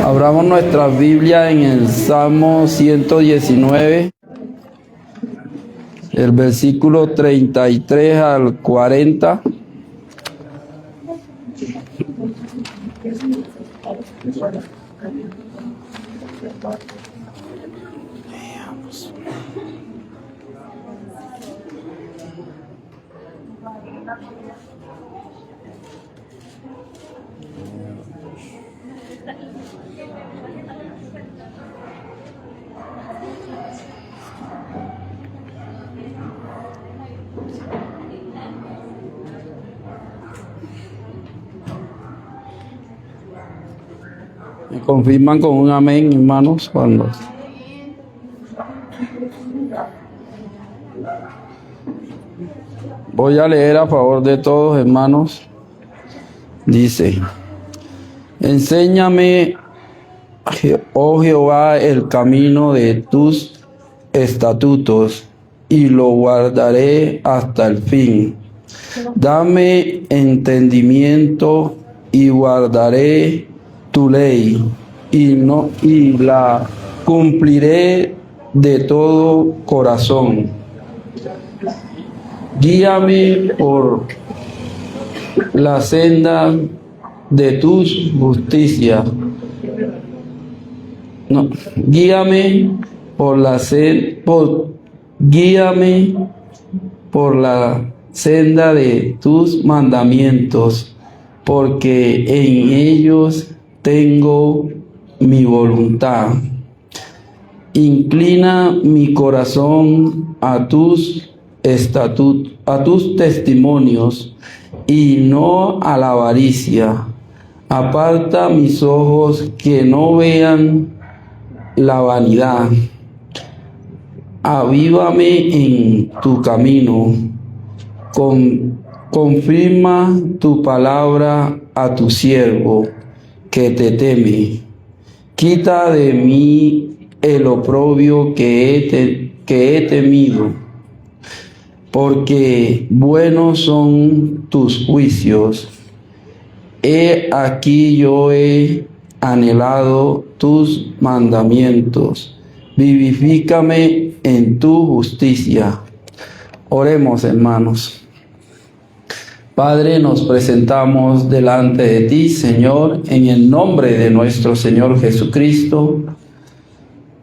Abramos nuestra Biblia en el Salmo 119, el versículo 33 al 40. Me confirman con un amén, hermanos, cuando... Voy a leer a favor de todos, hermanos. Dice: enséñame, oh Jehová, el camino de tus estatutos, y lo guardaré hasta el fin. Dame entendimiento y guardaré tu ley, y la cumpliré de todo corazón. Guíame por la senda de tus justicia. No, guíame por la senda de tus mandamientos, porque en ellos tengo mi voluntad. Inclina mi corazón a tus estatutos, a tus testimonios, y no a la avaricia. Aparta mis ojos que no vean la vanidad. Avívame en tu camino. Confirma tu palabra a tu siervo que te teme. Quita de mí el oprobio que he temido, porque buenos son tus juicios. He aquí yo he anhelado tus mandamientos. Vivifícame en tu justicia. Oremos, hermanos. Padre, nos presentamos delante de ti, Señor, en el nombre de nuestro Señor Jesucristo,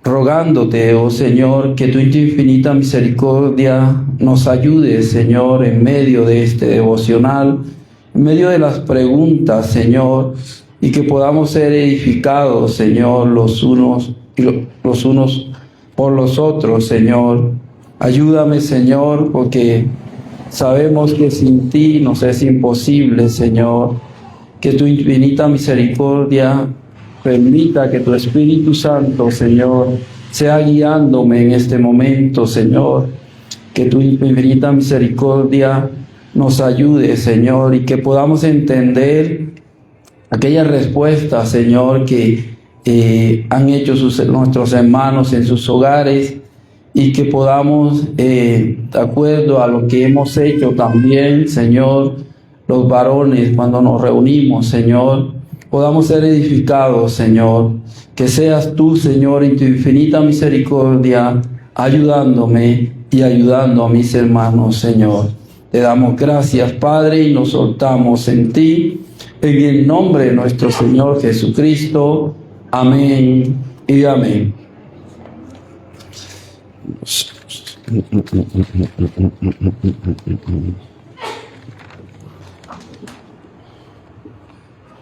rogándote, oh Señor, que tu infinita misericordia nos ayude, Señor, en medio de este devocional, en medio de las preguntas, Señor, y que podamos ser edificados, Señor, los unos por los otros, Señor. Ayúdame, Señor, porque sabemos que sin ti nos es imposible, Señor. Que tu infinita misericordia permita que tu Espíritu Santo, Señor, sea guiándome en este momento, Señor. Que tu infinita misericordia nos ayude, Señor, y que podamos entender aquellas respuestas, Señor, que han hecho nuestros hermanos en sus hogares, y que podamos, de acuerdo a lo que hemos hecho también, Señor, los varones cuando nos reunimos, Señor, podamos ser edificados, Señor. Que seas tú, Señor, en tu infinita misericordia, ayudándome y ayudando a mis hermanos, Señor. Te damos gracias, Padre, y nos soltamos en ti, en el nombre de nuestro Señor Jesucristo. Amén y amén.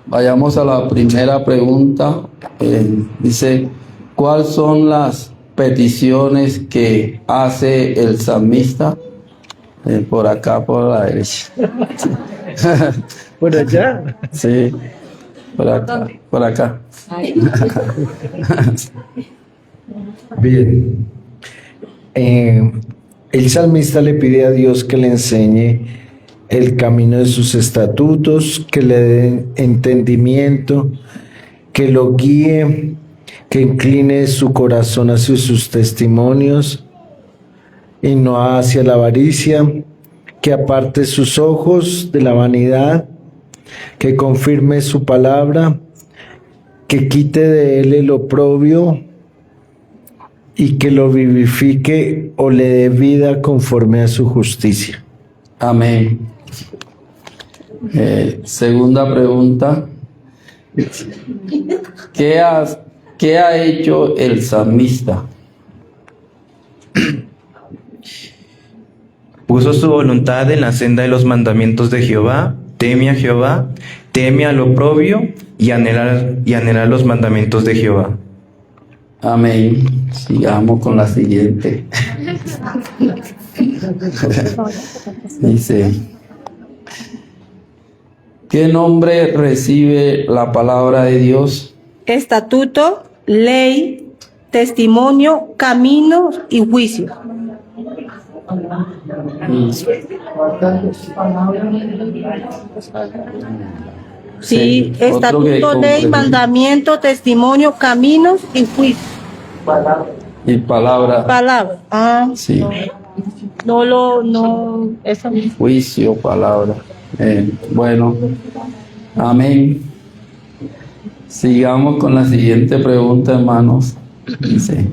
Vayamos a la primera pregunta. Dice: ¿cuáles son las peticiones que hace el salmista? Por acá, por la derecha. ¿Por allá? Sí, por acá, por acá. Bien. El salmista le pide a Dios que le enseñe el camino de sus estatutos, que le dé entendimiento, que lo guíe, que incline su corazón hacia sus testimonios y no hacia la avaricia, que aparte sus ojos de la vanidad, que confirme su palabra, que quite de él el oprobio y que lo vivifique o le dé vida conforme a su justicia. Amén. Segunda pregunta. ¿Qué ha hecho el salmista? Puso su voluntad en la senda de los mandamientos de Jehová, teme a Jehová, teme al oprobio y anhelar los mandamientos de Jehová. Amén. Sigamos con la siguiente. Dice, ¿qué nombre recibe la palabra de Dios? Estatuto, ley, testimonio, camino y juicio. Sí, estatuto, ley, mandamiento, testimonio, caminos y juicio. Y palabra. Palabra. Ah, Sí. no, eso mismo. Juicio, palabra. Bueno, amén. Sigamos con la siguiente pregunta, hermanos. Dice,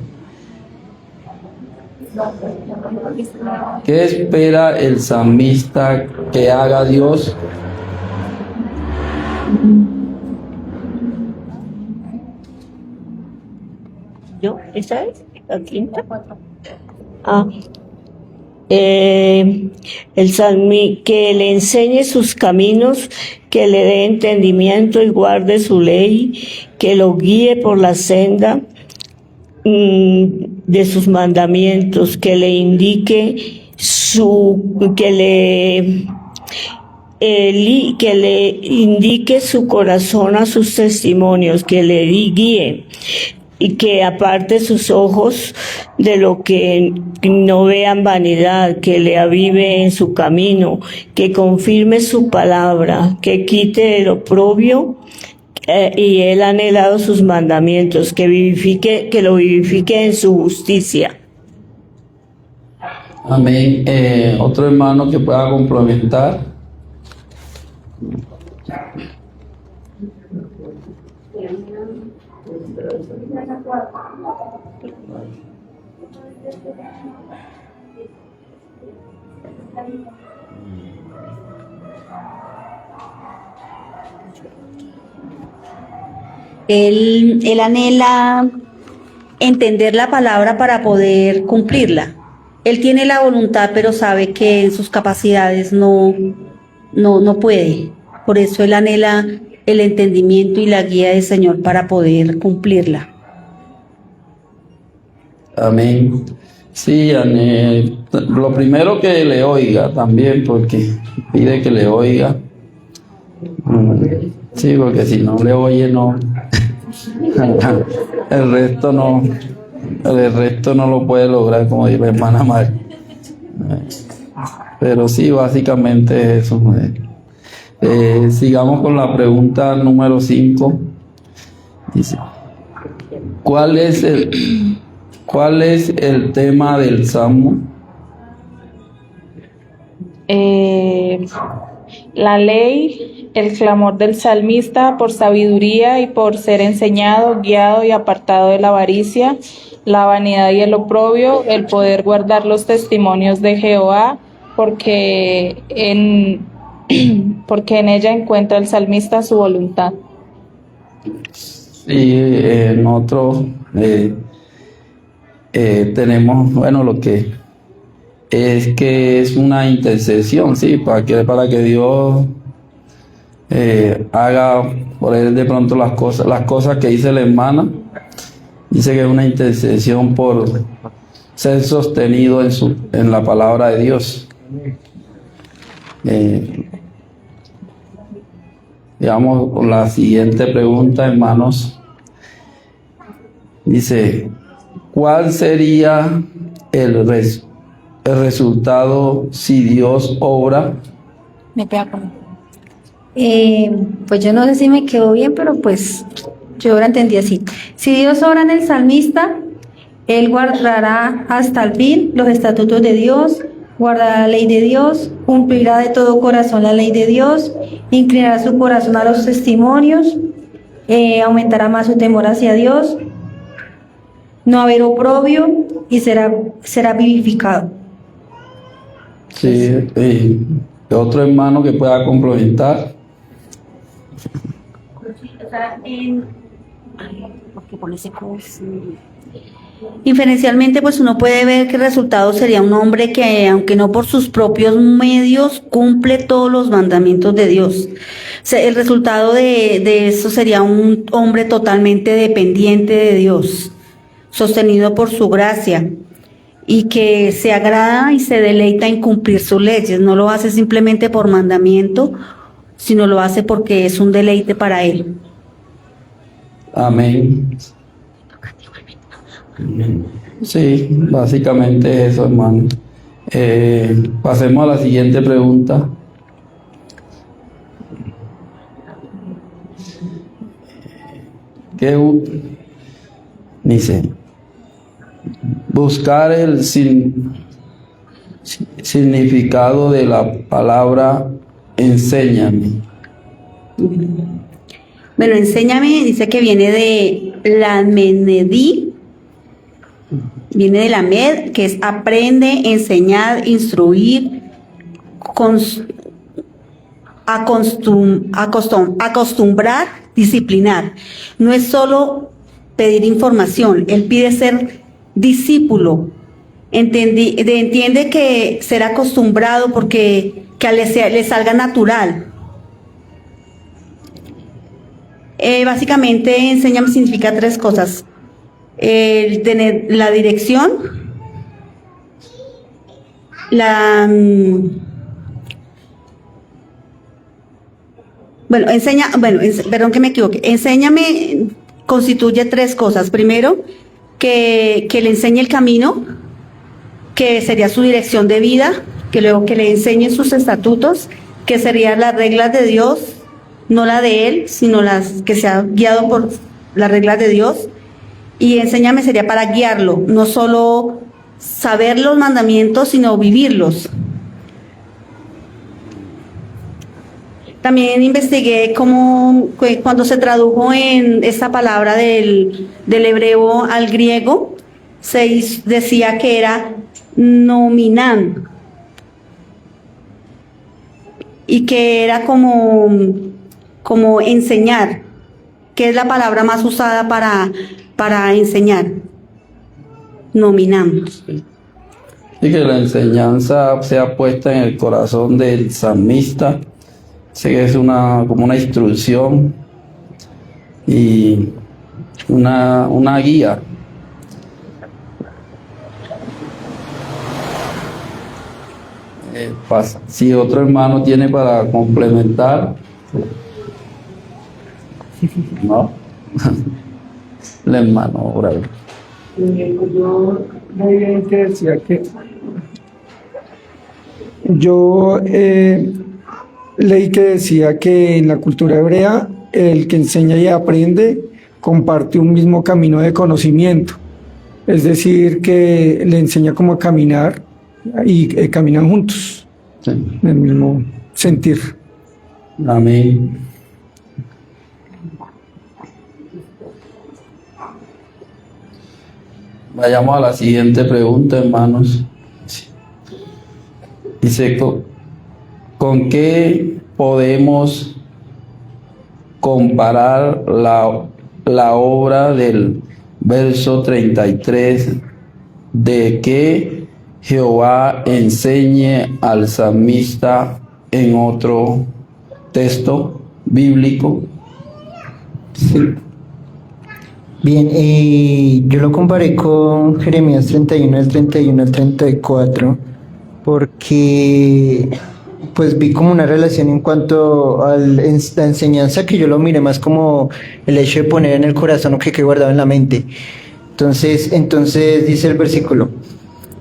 ¿qué espera el salmista que haga Dios? ¿Yo? ¿Esa es? ¿La quinta? Ah. El que le enseñe sus caminos, que le dé entendimiento y guarde su ley, que lo guíe por la senda de sus mandamientos, que le indique que le indique su corazón a sus testimonios, que le guíe y que aparte sus ojos de lo que no vean vanidad, que le avive en su camino, que confirme su palabra, que quite el oprobio y él ha anhelado sus mandamientos, que lo vivifique en su justicia. Amén. Otro hermano que pueda complementar. Él anhela entender la palabra para poder cumplirla. Él tiene la voluntad, pero sabe que en sus capacidades no puede. Por eso él anhela el entendimiento y la guía del Señor para poder cumplirla. Amén. Sí, lo primero que le oiga también, porque pide que le oiga. Sí, porque si no le oye, no. El resto no lo puede lograr, como dice la hermana Mari. Pero sí, básicamente eso. Sigamos con la pregunta número 5. Dice, ¿cuál es el tema del Salmo? La ley, el clamor del salmista por sabiduría y por ser enseñado, guiado y apartado de la avaricia, la vanidad y el oprobio, el poder guardar los testimonios de Jehová, porque en ella encuentra el salmista su voluntad. Sí, nosotros tenemos, lo que es una intercesión, sí, para que Dios haga por él de pronto las cosas que dice la hermana. Dice que es una intercesión por ser sostenido en la palabra de Dios. Digamos, con la siguiente pregunta, hermanos. Dice, ¿cuál sería el resultado si Dios obra? Me pega con Pues yo no sé si me quedó bien, pero pues yo la entendí así. Si Dios obra en el salmista, Él guardará hasta el fin los estatutos de Dios, guardará la ley de Dios, cumplirá de todo corazón la ley de Dios, inclinará su corazón a los testimonios, aumentará más su temor hacia Dios, no haber oprobio y será vivificado. Sí, otro hermano que pueda complementar. Inferencialmente, pues uno puede ver que el resultado sería un hombre que, aunque no por sus propios medios, cumple todos los mandamientos de Dios. O sea, el resultado de eso sería un hombre totalmente dependiente de Dios, sostenido por su gracia, y que se agrada y se deleita en cumplir sus leyes. No lo hace simplemente por mandamiento, sino lo hace porque es un deleite para él. Amén. Sí, básicamente eso, hermano. Pasemos a la siguiente pregunta. Dice, buscar el significado de la palabra enséñame. Bueno, enséñame, dice que viene de la menedí, viene de la med, que es aprende, enseñar, instruir, acostumbrar, disciplinar. No es solo pedir información, él pide ser discípulo. Entiende que ser acostumbrado porque que le salga natural. Básicamente, enséñame significa tres cosas. El tener la dirección, perdón que me equivoqué. Enséñame constituye tres cosas. Primero, que le enseñe el camino, que sería su dirección de vida, que luego que le enseñe sus estatutos, que serían las reglas de Dios, no la de él, sino las que se ha guiado por las reglas de Dios. Y enséñame sería para guiarlo, no solo saber los mandamientos, sino vivirlos. También investigué cómo cuando se tradujo en esta palabra del hebreo al griego, decía que era nominam, y que era como enseñar, que es la palabra más usada para enseñar. Nominam. Y que la enseñanza sea puesta en el corazón del salmista. Sé que es como una instrucción y una guía. Si otro hermano tiene para complementar. No. El hermano, bravo. Yo muy que decía que leí que decía que en la cultura hebrea el que enseña y aprende comparte un mismo camino de conocimiento, es decir, que le enseña cómo caminar y caminan juntos, sí, en el mismo sentir. Amén. Vayamos a la siguiente pregunta, hermanos. Dice, ¿con qué podemos comparar la obra del verso 33 de que Jehová enseñe al salmista en otro texto bíblico? Sí. Bien, yo lo comparé con Jeremías 31, del 31 al 34, porque pues vi como una relación en cuanto a la enseñanza, que yo lo miré más como el hecho de poner en el corazón lo que quede guardado en la mente. Entonces dice el versículo: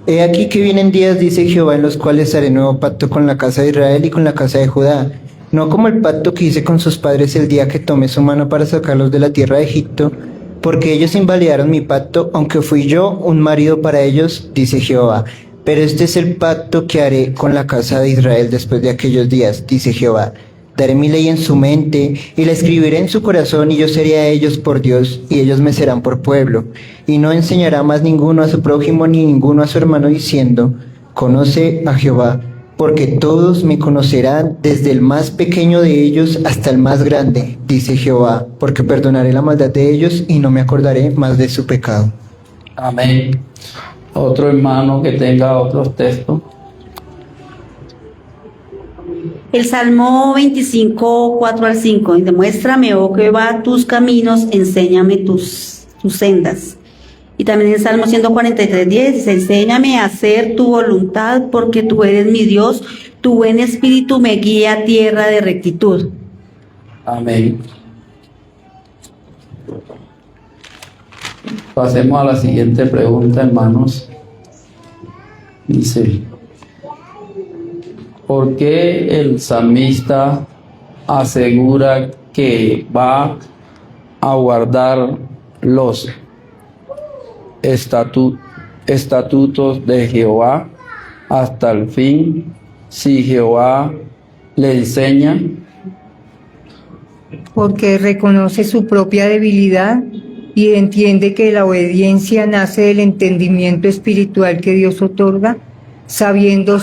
he aquí que vienen días, dice Jehová, en los cuales haré nuevo pacto con la casa de Israel y con la casa de Judá, no como el pacto que hice con sus padres el día que tomé su mano para sacarlos de la tierra de Egipto, porque ellos invalidaron mi pacto, aunque fui yo un marido para ellos, dice Jehová. Pero este es el pacto que haré con la casa de Israel después de aquellos días, dice Jehová. Daré mi ley en su mente y la escribiré en su corazón, y yo seré a ellos por Dios y ellos me serán por pueblo. Y no enseñará más ninguno a su prójimo ni ninguno a su hermano diciendo, conoce a Jehová, porque todos me conocerán desde el más pequeño de ellos hasta el más grande, dice Jehová, porque perdonaré la maldad de ellos y no me acordaré más de su pecado. Amén. Otro hermano que tenga otros textos. El Salmo 25, 4 al 5. Demuéstrame, oh Jehová, tus caminos, enséñame tus sendas. Y también el Salmo 143, 10 dice, enséñame a hacer tu voluntad, porque tú eres mi Dios, tu buen espíritu me guía a tierra de rectitud. Amén. Pasemos a la siguiente pregunta, hermanos. Dice, ¿por qué el salmista asegura que va a guardar los estatutos de Jehová hasta el fin si Jehová le enseña? Porque reconoce su propia debilidad y entiende que la obediencia nace del entendimiento espiritual que Dios otorga, sabiendo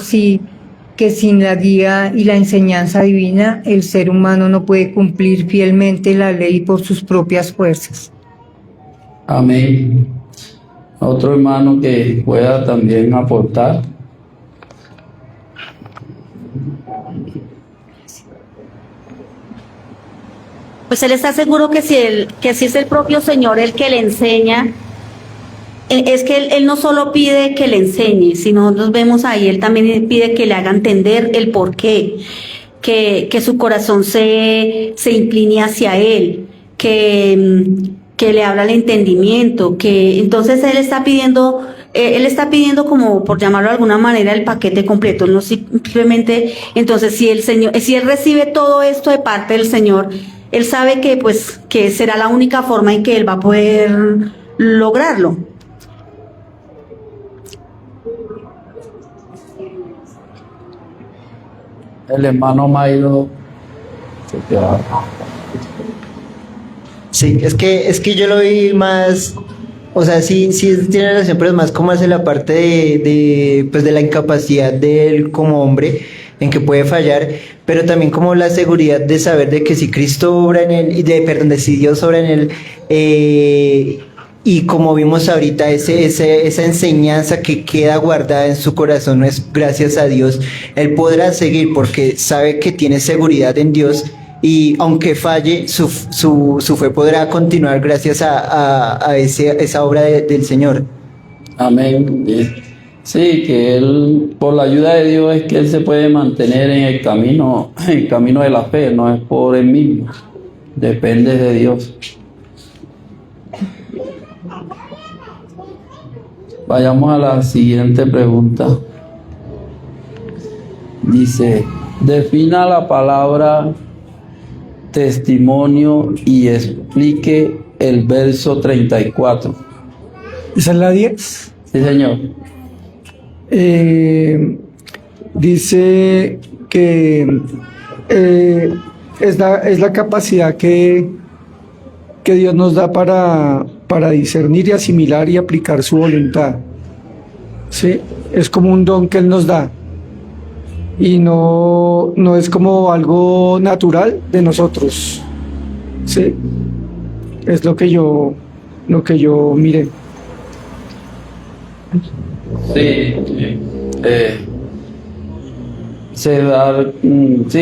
que sin la guía y la enseñanza divina el ser humano no puede cumplir fielmente la ley por sus propias fuerzas. Amén. Otro hermano que pueda también aportar. Pues él está seguro que si es el propio Señor el que le enseña, es que él no solo pide que le enseñe, sino nosotros vemos ahí, él también pide que le haga entender el porqué, que su corazón se incline hacia él, que le habla el entendimiento, que entonces él está pidiendo como, por llamarlo de alguna manera, el paquete completo, no simplemente. Entonces si él recibe todo esto de parte del Señor, él sabe que será la única forma en que él va a poder lograrlo. El hermano Mairo. Sí, es que yo lo vi más, o sea, sí tiene relación, pero es más como hacia la parte de la incapacidad de él como hombre, en que puede fallar, pero también como la seguridad de saber de que si Cristo obra en él, de si Dios obra en él, y como vimos ahorita, esa enseñanza que queda guardada en su corazón, es gracias a Dios, él podrá seguir porque sabe que tiene seguridad en Dios, y aunque falle, su fe podrá continuar gracias a esa obra del Señor. Amén. Sí, que él, por la ayuda de Dios, es que él se puede mantener en el camino de la fe, no es por él mismo, depende de Dios. Vayamos a la siguiente pregunta. Dice, defina la palabra testimonio y explique el verso 34. ¿Esa es la 10? Sí, señor. Dice que es la capacidad que Dios nos da para discernir y asimilar y aplicar su voluntad. ¿Sí? Es como un don que Él nos da. Y no es como algo natural de nosotros. ¿Sí? Es lo que yo miré. Sí, se da,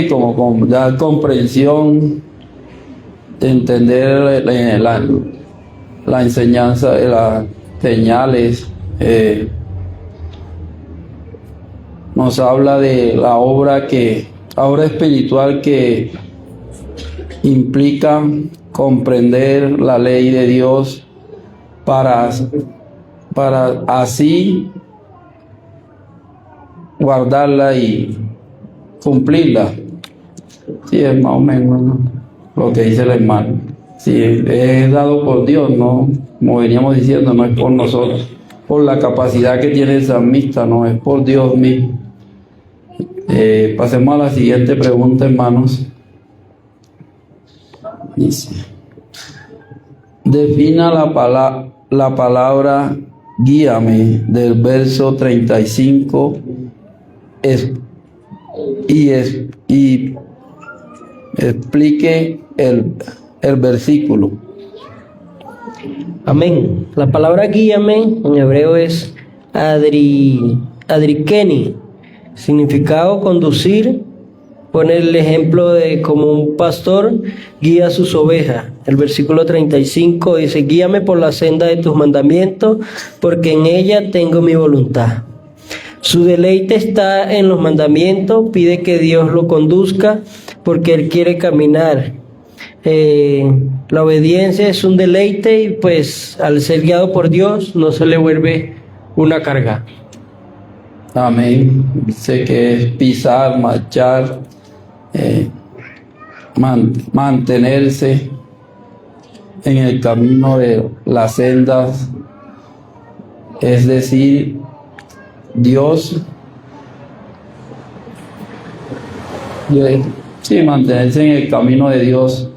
como dar comprensión, de entender la enseñanza de las señales. Nos habla de la obra espiritual que implica comprender la ley de Dios para así guardarla y cumplirla. Sí, es más o menos lo que dice el hermano. Sí, es dado por Dios, ¿no? Como veníamos diciendo, no es por nosotros, por la capacidad que tiene el salmista, no es por Dios mismo. Pasemos a la siguiente pregunta, hermanos. Dice, defina la palabra guíame del verso 35 y explique el versículo. Amén. La palabra guíame en hebreo es adrikeni, significado conducir. Pone el ejemplo de como un pastor guía a sus ovejas. El versículo 35 dice, guíame por la senda de tus mandamientos, porque en ella tengo mi voluntad. Su deleite está en los mandamientos, pide que Dios lo conduzca, porque él quiere caminar. La obediencia es un deleite y pues al ser guiado por Dios no se le vuelve una carga. Amén. Dice que es pisar, marchar, mantenerse en el camino de las sendas, es decir, Dios, sí, mantenerse en el camino de Dios,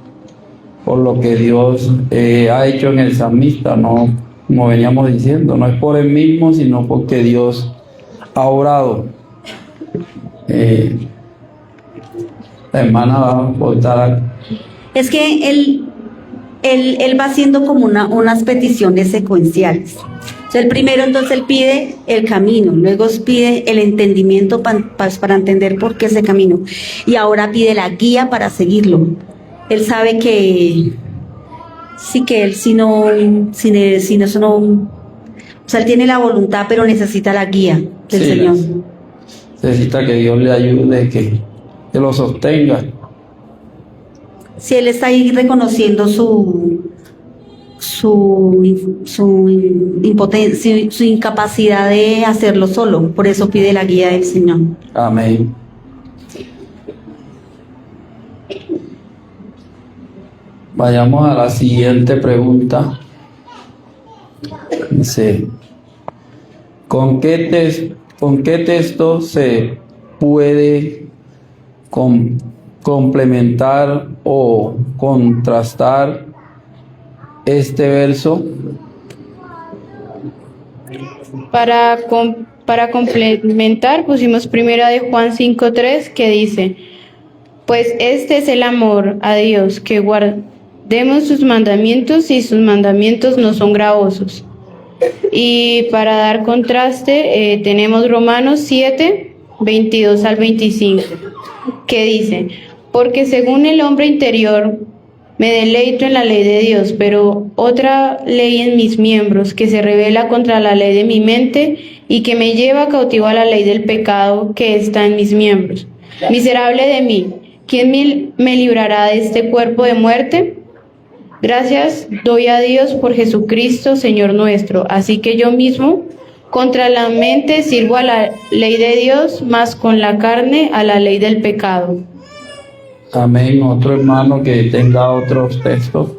por lo que Dios ha hecho en el salmista, no, como veníamos diciendo, no es por él mismo, sino porque Dios ha obrado. La hermana va a aportar. Es que él va haciendo como unas peticiones secuenciales. O sea, el primero entonces él pide el camino, luego pide el entendimiento para entender por qué ese camino, y ahora pide la guía para seguirlo. Él sabe que sí, que él sin eso no, o sea, él tiene la voluntad, pero necesita la guía del Señor. Necesita que Dios le ayude, que lo sostenga. Si él está ahí reconociendo su impotencia, su incapacidad de hacerlo solo, por eso pide la guía del Señor. Amén. Vayamos a la siguiente pregunta. Dice, ¿con qué texto se puede complementar o contrastar este verso? Para complementar pusimos primera de Juan 5:3, que dice, pues este es el amor a Dios, que guardemos sus mandamientos, y sus mandamientos no son gravosos. Y para dar contraste tenemos Romanos 7:22 al 25, que dice, porque según el hombre interior me deleito en la ley de Dios, pero otra ley en mis miembros, que se rebela contra la ley de mi mente y que me lleva cautivo a la ley del pecado que está en mis miembros. Miserable de mí, ¿quién me librará de este cuerpo de muerte? Gracias doy a Dios por Jesucristo, Señor nuestro. Así que yo mismo contra la mente sirvo a la ley de Dios, mas con la carne a la ley del pecado. Amén. Otro hermano que tenga otros textos.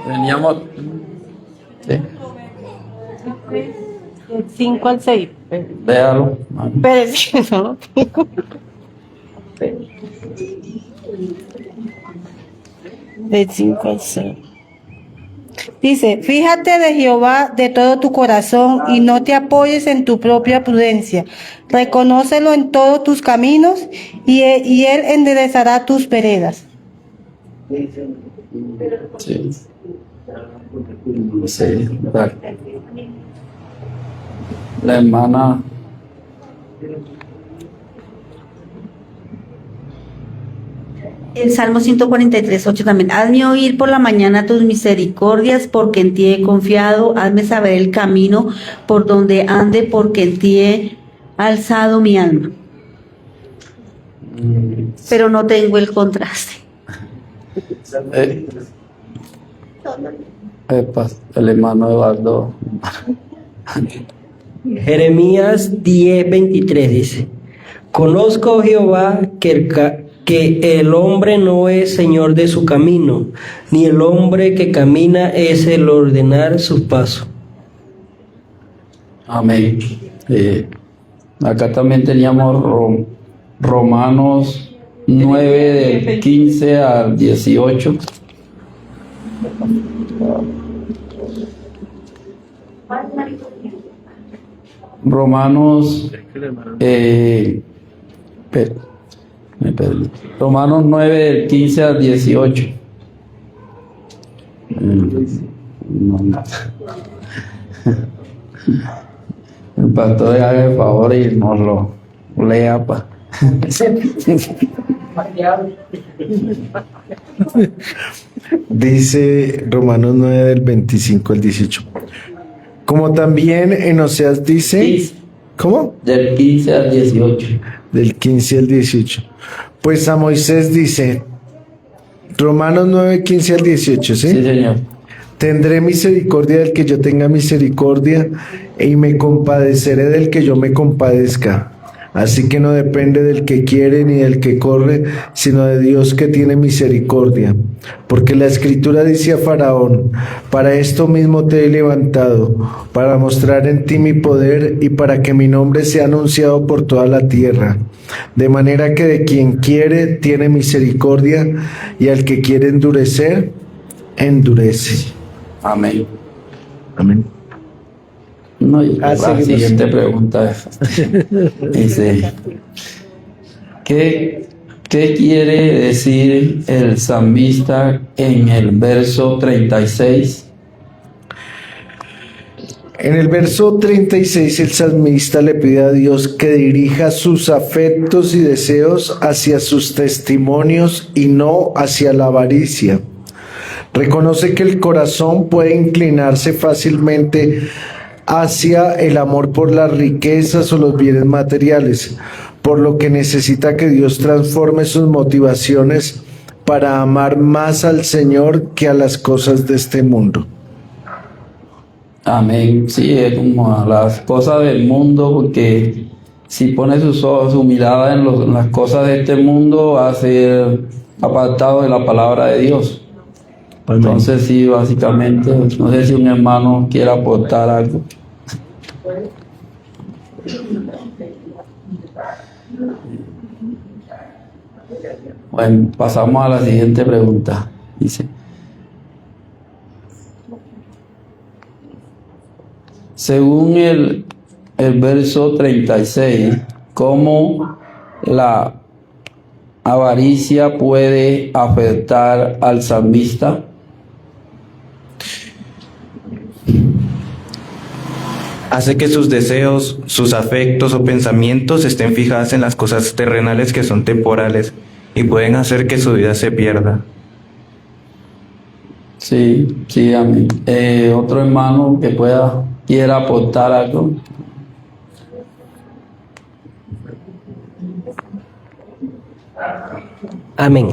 Veníamos. ¿Sí? Del 5 al 6. Véalo. Pero si no lo tengo. Del 5 al 6. Dice, fíjate de Jehová de todo tu corazón y no te apoyes en tu propia prudencia. Reconócelo en todos tus caminos y él enderezará tus veredas. Sí. Sí, vale. La hermana. El Salmo 143:8 también. Hazme oír por la mañana tus misericordias, porque en ti he confiado. Hazme saber el camino por donde ande, porque en ti he alzado mi alma. Pero no tengo el contraste. El hermano Eduardo. Jeremías 10:23 dice: Conozco, Jehová, que el hombre no es señor de su camino, ni el hombre que camina es el ordenar sus pasos. Amén. Acá también teníamos Romanos 9, del 15 al 18. Romanos Romanos 9, del 15 al 18. El pastor haga el favor y nos lo lea, pa. Dice Romanos 9 del 25 al 18. Como también en Oseas dice, ¿cómo? Del 15 al 18. Del 15 al 18. Pues a Moisés dice, Romanos 9, 15 al 18, ¿sí? Sí, señor. Tendré misericordia del que yo tenga misericordia y me compadeceré del que yo me compadezca. Así que no depende del que quiere ni del que corre, sino de Dios que tiene misericordia. Porque la Escritura dice a Faraón: para esto mismo te he levantado, para mostrar en ti mi poder y para que mi nombre sea anunciado por toda la tierra. De manera que de quien quiere tiene misericordia y al que quiere endurecer, endurece. Amén. Amén. No, y la siguiente pregunta es, dice, ¿qué quiere decir el salmista en el verso 36? En el verso 36 el salmista le pide a Dios que dirija sus afectos y deseos hacia sus testimonios y no hacia la avaricia. Reconoce que el corazón puede inclinarse fácilmente hacia el amor por las riquezas o los bienes materiales, por lo que necesita que Dios transforme sus motivaciones para amar más al Señor que a las cosas de este mundo. Amén. Sí, es como a las cosas del mundo, porque si pone sus ojos, su mirada en las cosas de este mundo, va a ser apartado de la palabra de Dios. Entonces sí, básicamente, no sé si un hermano quiere aportar algo. Bueno, pasamos a la siguiente pregunta. Dice, según el verso 36, ¿cómo la avaricia puede afectar al salmista? Hace que sus deseos, sus afectos o pensamientos estén fijados en las cosas terrenales que son temporales y pueden hacer que su vida se pierda. Sí, amén. Otro hermano que quiera aportar algo. Amén.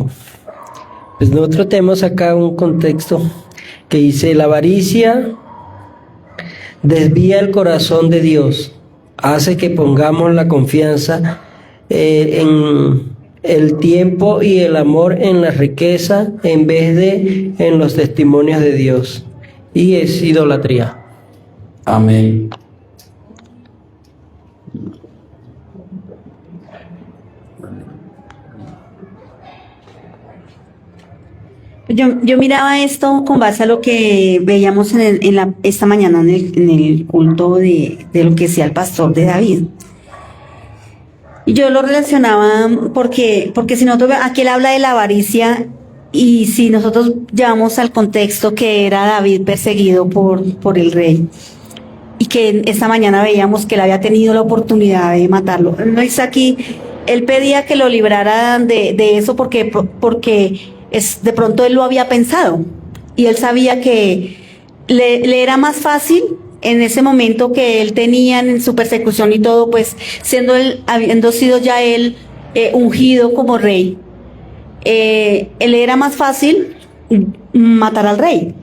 Pues nosotros tenemos acá un contexto que dice: la avaricia desvía el corazón de Dios, hace que pongamos la confianza en el tiempo y el amor en la riqueza en vez de en los testimonios de Dios, y es idolatría. Amén. Yo miraba esto con base a lo que veíamos esta mañana en el culto de lo que decía el pastor de David. Y yo lo relacionaba porque si nosotros, aquí él habla de la avaricia, y si nosotros llevamos al contexto que era David perseguido por el rey, y que esta mañana veíamos que él había tenido la oportunidad de matarlo. No dice aquí, él pedía que lo libraran de eso porque de pronto él lo había pensado y él sabía que le era más fácil en ese momento que él tenía en su persecución y todo, pues habiendo sido ya él ungido como rey, él era más fácil matar al rey.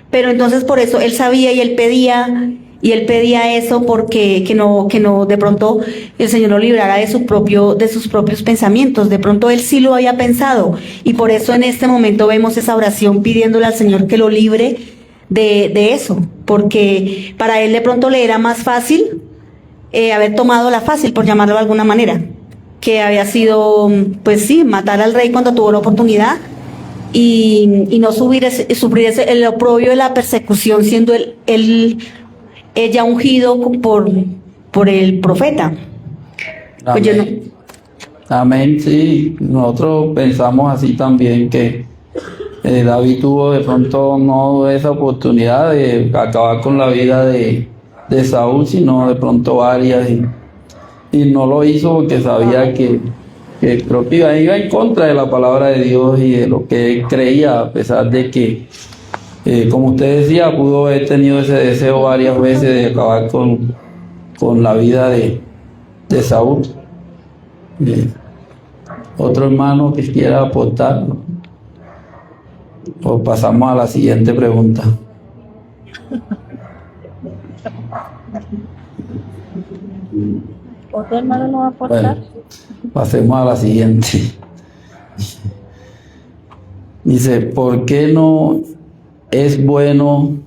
Pero entonces por eso él sabía y él pedía Y él pedía eso porque que no de pronto el Señor lo librara de sus propios pensamientos. De pronto él sí lo había pensado y por eso en este momento vemos esa oración pidiéndole al Señor que lo libre de eso, porque para él de pronto le era más fácil haber tomado la fácil, por llamarlo de alguna manera, que había sido, pues sí, matar al rey cuando tuvo la oportunidad y no sufrir el oprobio de la persecución, siendo él ya ungido por el profeta. Pues yo no. Amén, sí. Nosotros pensamos así también que David tuvo de pronto no esa oportunidad de acabar con la vida de Saúl, sino de pronto varias y no lo hizo porque sabía que creo que iba en contra de la palabra de Dios y de lo que él creía, a pesar de que como usted decía, pudo haber tenido ese deseo varias veces de acabar con la vida de Saúl. Otro hermano que quiera aportar, o pasamos a la siguiente pregunta. ¿Otro hermano no va a aportar? Bueno, pasemos a la siguiente. Dice, ¿por qué no es bueno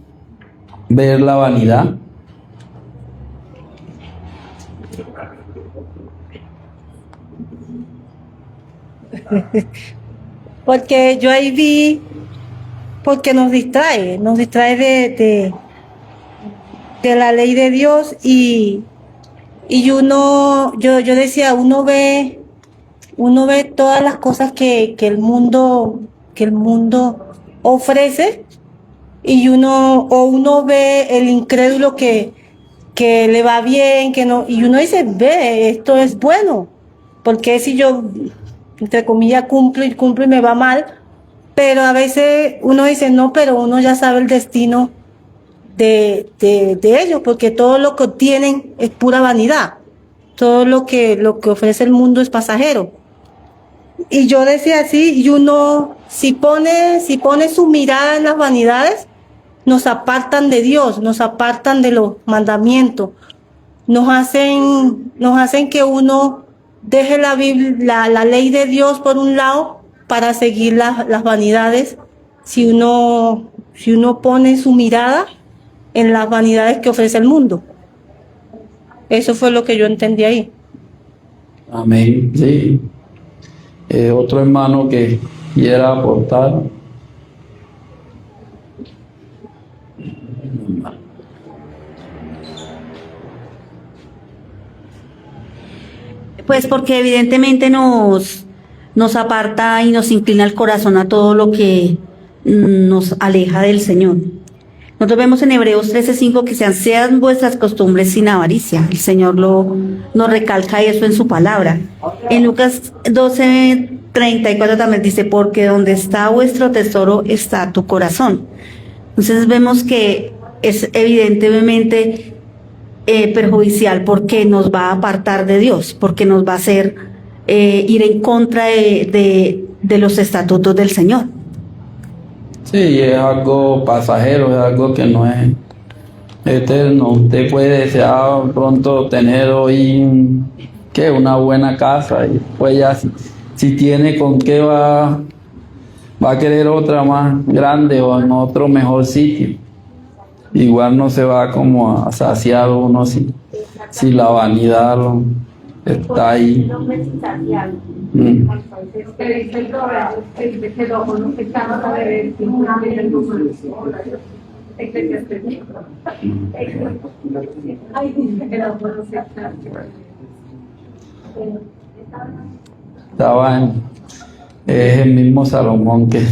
ver la vanidad? Porque yo ahí vi, porque nos distrae de la ley de Dios y yo decía, uno ve todas las cosas que el mundo ofrece y uno ve el incrédulo que le va bien, que no, y uno dice, ve, esto es bueno, porque si yo, entre comillas, cumplo y me va mal, pero a veces uno dice, no, pero uno ya sabe el destino de ellos, porque todo lo que obtienen es pura vanidad, todo lo que ofrece el mundo es pasajero. Y yo decía así, y uno, si pone su mirada en las vanidades, nos apartan de Dios, nos apartan de los mandamientos, nos hacen que uno deje la ley de Dios por un lado para seguir las vanidades. Si uno pone su mirada en las vanidades que ofrece el mundo. Eso fue lo que yo entendí ahí. Amén, sí. Otro hermano que quiera aportar. Pues porque evidentemente nos aparta y nos inclina el corazón a todo lo que nos aleja del Señor. Nosotros vemos en Hebreos 13:5 que sean vuestras costumbres sin avaricia. El Señor nos recalca eso en su palabra. En Lucas 12:34 también dice, porque donde está vuestro tesoro está tu corazón. Entonces vemos que es evidentemente perjudicial porque nos va a apartar de Dios, porque nos va a hacer ir en contra de los estatutos del Señor. Sí, es algo pasajero, es algo que no es eterno. Usted puede desear pronto tener hoy una buena casa y pues ya si tiene con qué va a querer otra más grande o en otro mejor sitio. Igual no se va como a saciar uno si la vanidad está ahí. Es el mismo Salomón que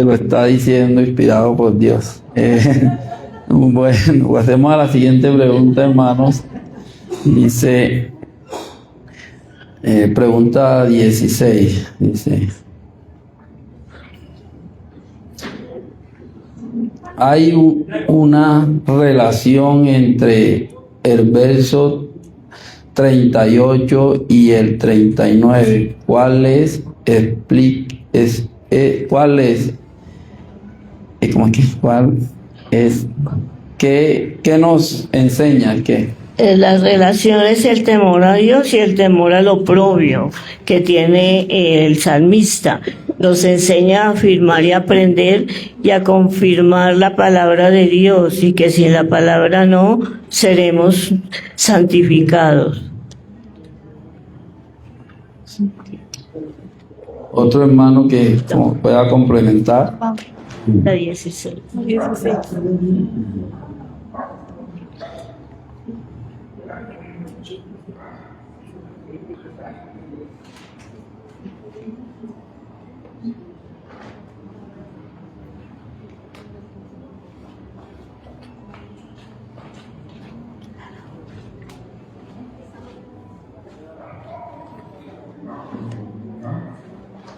lo está diciendo, inspirado por Dios. Bueno, hacemos a la siguiente pregunta, hermanos. Dice, pregunta 16, dice, hay una relación entre el verso 38 y el 39. ¿Cuál es? ¿Cuál es? ¿Qué nos enseña? ¿Qué? Las relaciones, el temor a Dios y el temor al oprobio que tiene el salmista. Nos enseña a afirmar y aprender y a confirmar la palabra de Dios, y que sin la palabra no seremos santificados. Otro hermano que pueda complementar. La 16.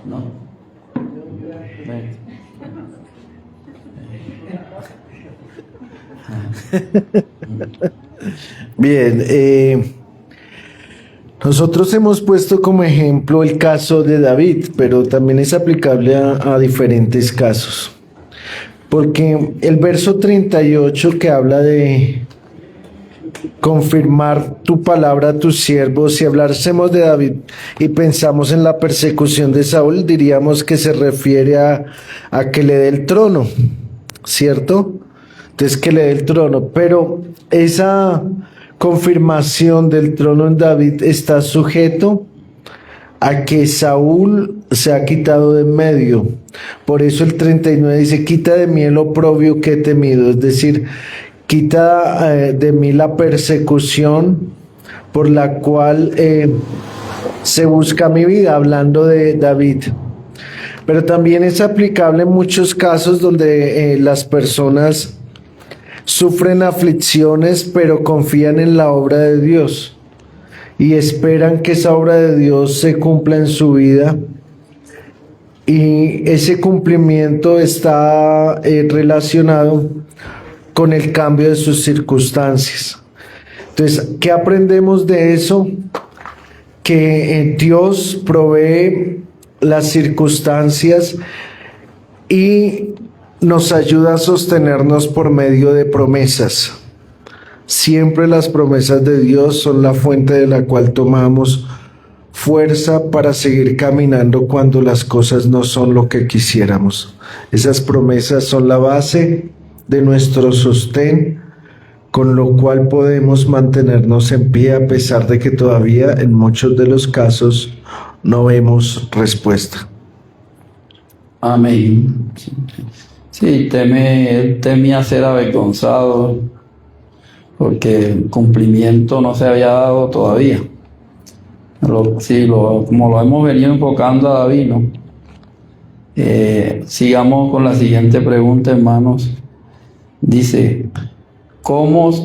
¿No? Bien, nosotros hemos puesto como ejemplo el caso de David, pero también es aplicable a diferentes casos. Porque el verso 38 que habla de confirmar tu palabra a tus siervos, si hablásemos de David y pensamos en la persecución de Saúl, diríamos que se refiere a que le dé el trono, ¿cierto? Entonces que le dé el trono, pero esa confirmación del trono en David está sujeto a que Saúl se ha quitado de en medio. Por eso el 39 dice: quita de mí el oprobio que he temido, es decir, quita de mí la persecución por la cual se busca mi vida, hablando de David. Pero también es aplicable en muchos casos donde las personas sufren aflicciones, pero confían en la obra de Dios y esperan que esa obra de Dios se cumpla en su vida, y ese cumplimiento está relacionado con el cambio de sus circunstancias. Entonces, ¿qué aprendemos de eso? Que Dios provee las circunstancias y nos ayuda a sostenernos por medio de promesas. Siempre las promesas de Dios son la fuente de la cual tomamos fuerza para seguir caminando cuando las cosas no son lo que quisiéramos. Esas promesas son la base de nuestro sostén, con lo cual podemos mantenernos en pie a pesar de que todavía en muchos de los casos no vemos respuesta. Amén. Sí, temía ser avergonzado porque el cumplimiento no se había dado todavía. Como lo hemos venido enfocando a David, ¿no? Sigamos con la siguiente pregunta, hermanos. Dice: ¿cómo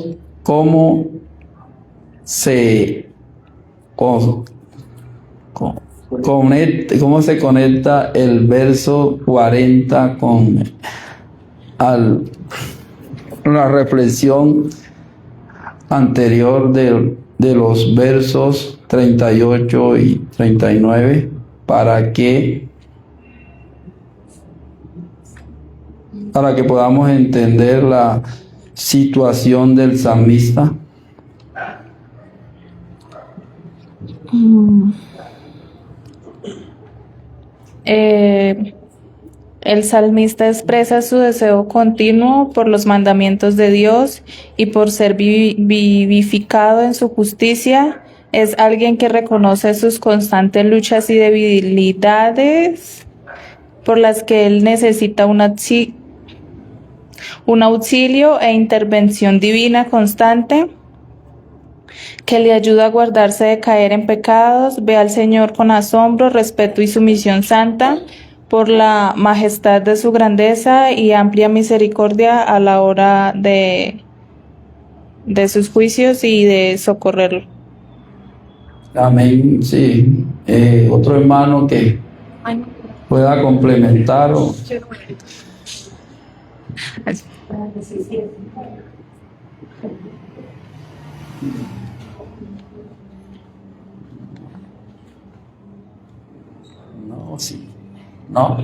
se conecta el verso 40 con la reflexión anterior de los versos 38 y 39 para que podamos entender la situación del salmista? El salmista expresa su deseo continuo por los mandamientos de Dios y por ser vivificado en su justicia. Es alguien que reconoce sus constantes luchas y debilidades por las que él necesita un auxilio e intervención divina constante que le ayuda a guardarse de caer en pecados. Ve al Señor con asombro, respeto y sumisión santa por la majestad de su grandeza y amplia misericordia a la hora de sus juicios y de socorrerlo. Amén. Sí. Otro hermano que pueda complementar o... No, sí. No.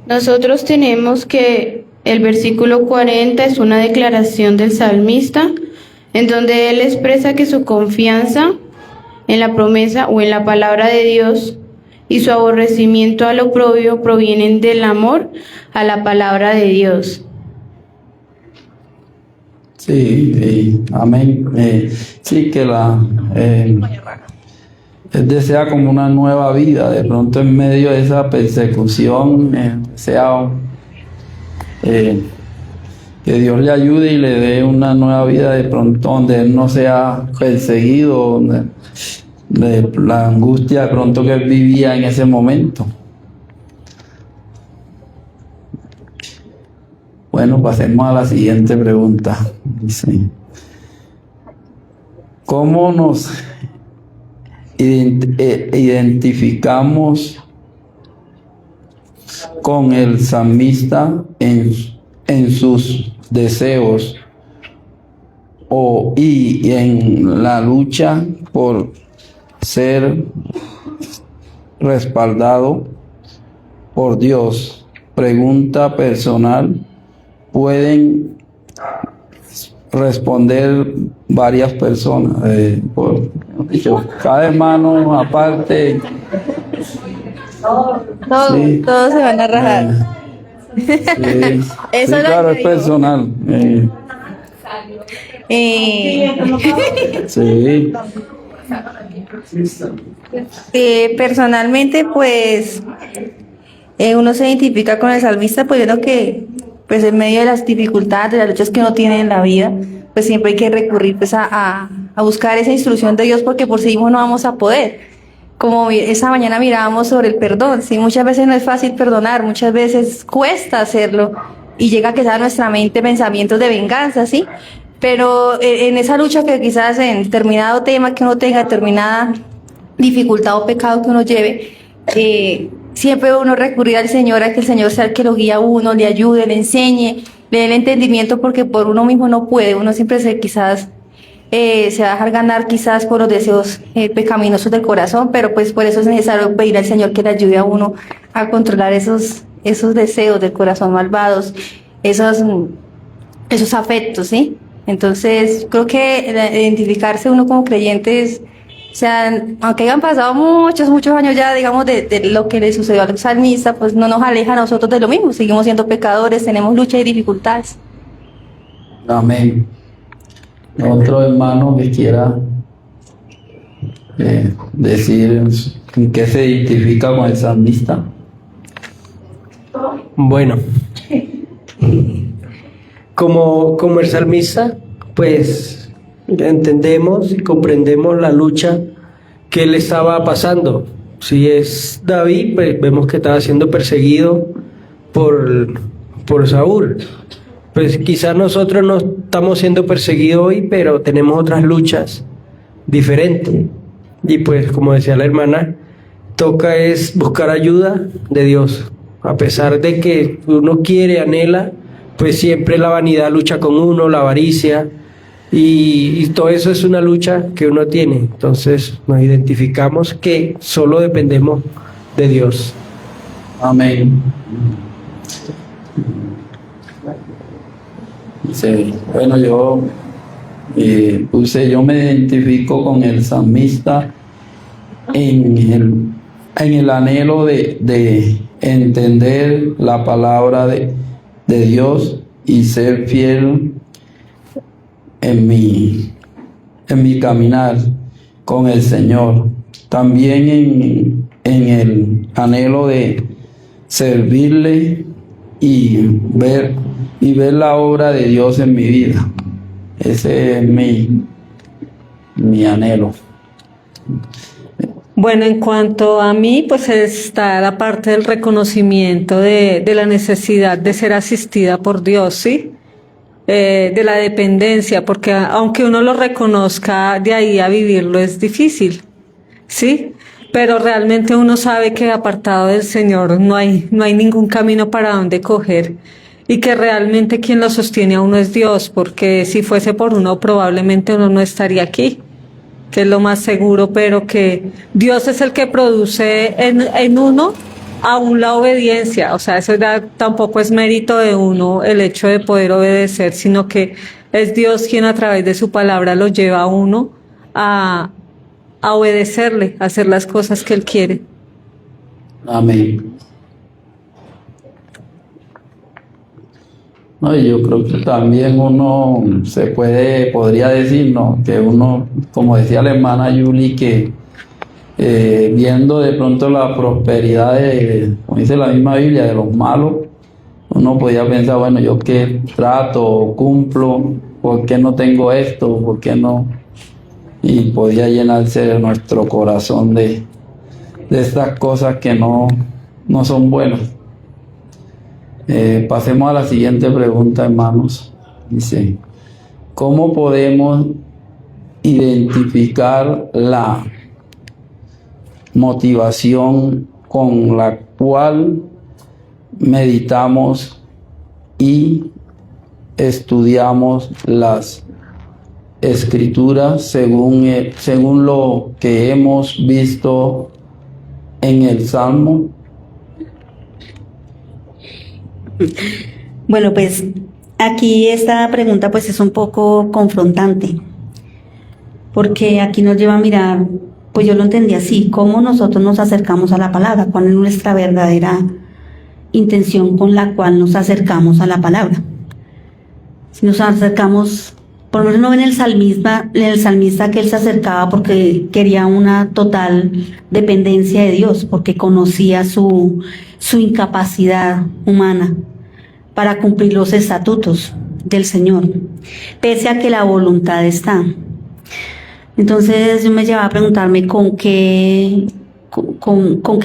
Nosotros tenemos que el versículo 40 es una declaración del salmista en donde él expresa que su confianza en la promesa o en la palabra de Dios y su aborrecimiento al oprobio provienen del amor a la palabra de Dios. Sí, amén. Sí, que él desea como una nueva vida, de pronto en medio de esa persecución, que Dios le ayude y le dé una nueva vida de pronto donde él no sea perseguido, donde de la angustia de pronto que él vivía en ese momento. Bueno, pasemos a la siguiente pregunta. Dice, ¿cómo nos identificamos con el salmista en sus deseos y en la lucha por ser respaldado por Dios? Pregunta personal. Pueden responder varias personas, cada hermano aparte. Todos se van a rajar. Sí, Eso sí, claro, es personal. Sí. Personalmente, pues, uno se identifica con el salmista, pues viendo que pues en medio de las dificultades, de las luchas que uno tiene en la vida, pues siempre hay que recurrir pues a buscar esa instrucción de Dios, porque por sí mismos no vamos a poder. Como esa mañana mirábamos sobre el perdón, sí, muchas veces no es fácil perdonar, muchas veces cuesta hacerlo y llega a quedar en nuestra mente pensamientos de venganza, sí, pero en esa lucha que quizás en determinado tema que uno tenga, determinada dificultad o pecado que uno lleve, siempre uno recurrir al Señor, a que el Señor sea el que lo guía a uno, le ayude, le enseñe, le dé el entendimiento, porque por uno mismo no puede, uno siempre se va a dejar ganar quizás por los deseos pecaminosos del corazón, pero pues por eso es necesario pedir al Señor que le ayude a uno a controlar esos deseos del corazón malvados, esos afectos, ¿sí? Entonces creo que identificarse uno como creyente es, o sea, aunque hayan pasado muchos años ya, digamos, de lo que le sucedió al salmista, pues no nos aleja a nosotros de lo mismo. Seguimos siendo pecadores, tenemos luchas y dificultades. Amén. Otro hermano que quiera decir en qué se identifica con el salmista. Bueno, como el salmista, pues entendemos y comprendemos la lucha que él estaba pasando. Si es David, pues vemos que estaba siendo perseguido por Saúl. Pues quizás nosotros no estamos siendo perseguidos hoy, pero tenemos otras luchas diferentes. Y pues, como decía la hermana, toca es buscar ayuda de Dios. A pesar de que uno quiere, anhela, pues siempre la vanidad lucha con uno, la avaricia, y todo eso es una lucha que uno tiene. Entonces nos identificamos que solo dependemos de Dios. Amén. Sí, bueno, yo me identifico con el salmista en el anhelo de entender la palabra de Dios y ser fiel en mi caminar con el Señor. También en el anhelo de servirle y ver la obra de Dios en mi vida. Ese es mi anhelo. Bueno, en cuanto a mí, pues está la parte del reconocimiento de la necesidad de ser asistida por Dios, ¿sí? De la dependencia, porque aunque uno lo reconozca, de ahí a vivirlo es difícil, ¿sí? Pero realmente uno sabe que apartado del Señor no hay ningún camino para donde coger, y que realmente quien lo sostiene a uno es Dios, porque si fuese por uno probablemente uno no estaría aquí. que es lo más seguro, pero que Dios es el que produce en uno aún la obediencia. O sea, eso tampoco es mérito de uno el hecho de poder obedecer, sino que es Dios quien a través de su palabra lo lleva a uno a obedecerle, a hacer las cosas que Él quiere. Amén. No, y yo creo que también uno podría decir, ¿no? Que uno, como decía la hermana Yuli, que viendo de pronto la prosperidad como dice la misma Biblia, de los malos, uno podía pensar, bueno, yo qué trato, cumplo, ¿por qué no tengo esto? ¿Por qué no? Y podía llenarse nuestro corazón de estas cosas que no son buenas. Pasemos a la siguiente pregunta, hermanos. Dice, ¿cómo podemos identificar la motivación con la cual meditamos y estudiamos las Escrituras según lo que hemos visto en el Salmo? Bueno, pues aquí esta pregunta pues es un poco confrontante, porque aquí nos lleva a mirar, pues yo lo entendí así, cómo nosotros nos acercamos a la palabra, cuál es nuestra verdadera intención con la cual nos acercamos a la palabra. Si nos acercamos, por lo menos no en el salmista que él se acercaba porque quería una total dependencia de Dios, porque conocía su incapacidad humana para cumplir los estatutos del Señor, pese a que la voluntad está. Entonces yo me llevaba a preguntarme con qué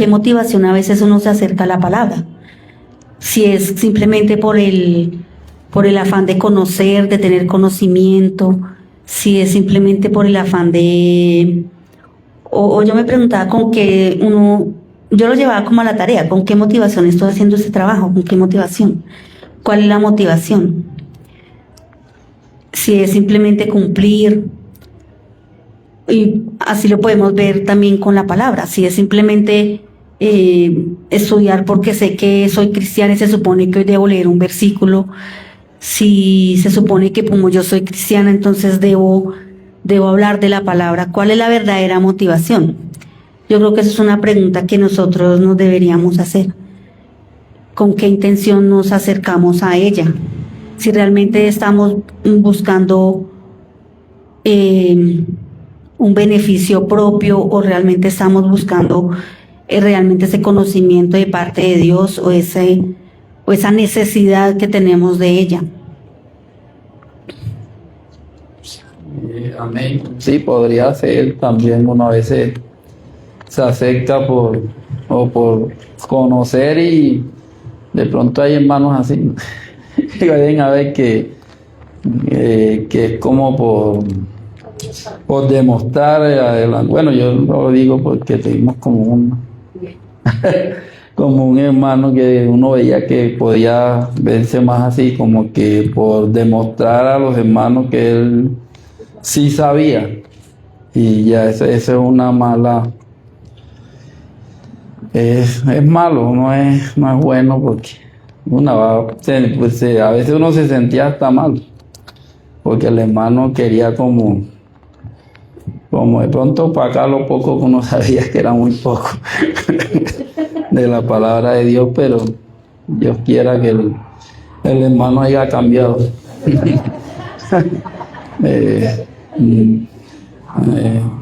motivación a veces uno se acerca a la palabra. Si es simplemente por el afán de conocer, de tener conocimiento, si es simplemente por el afán o yo me preguntaba yo lo llevaba como a la tarea, ¿con qué motivación estoy haciendo este trabajo? ¿Con qué motivación? ¿Cuál es la motivación? Si es simplemente cumplir, y así lo podemos ver también con la palabra, si es simplemente estudiar porque sé que soy cristiana y se supone que hoy debo leer un versículo, si se supone que como yo soy cristiana entonces debo hablar de la palabra, ¿cuál es la verdadera motivación? Yo creo que esa es una pregunta que nosotros nos deberíamos hacer. ¿Con qué intención nos acercamos a ella? Si realmente estamos buscando un beneficio propio o realmente estamos buscando realmente ese conocimiento de parte de Dios o esa necesidad que tenemos de ella. Amén. Sí, podría ser también uno a veces se acerca por conocer y de pronto hay hermanos así que vayan a ver que es como por demostrar. Bueno, yo lo digo porque tuvimos como un hermano que uno veía que podía verse más así, como que por demostrar a los hermanos que él sí sabía, y ya eso es una mala, es malo, no es bueno, porque a veces uno se sentía hasta mal porque el hermano quería como de pronto para acá lo poco que uno sabía, que era muy poco de la palabra de Dios, pero Dios quiera que el hermano haya cambiado.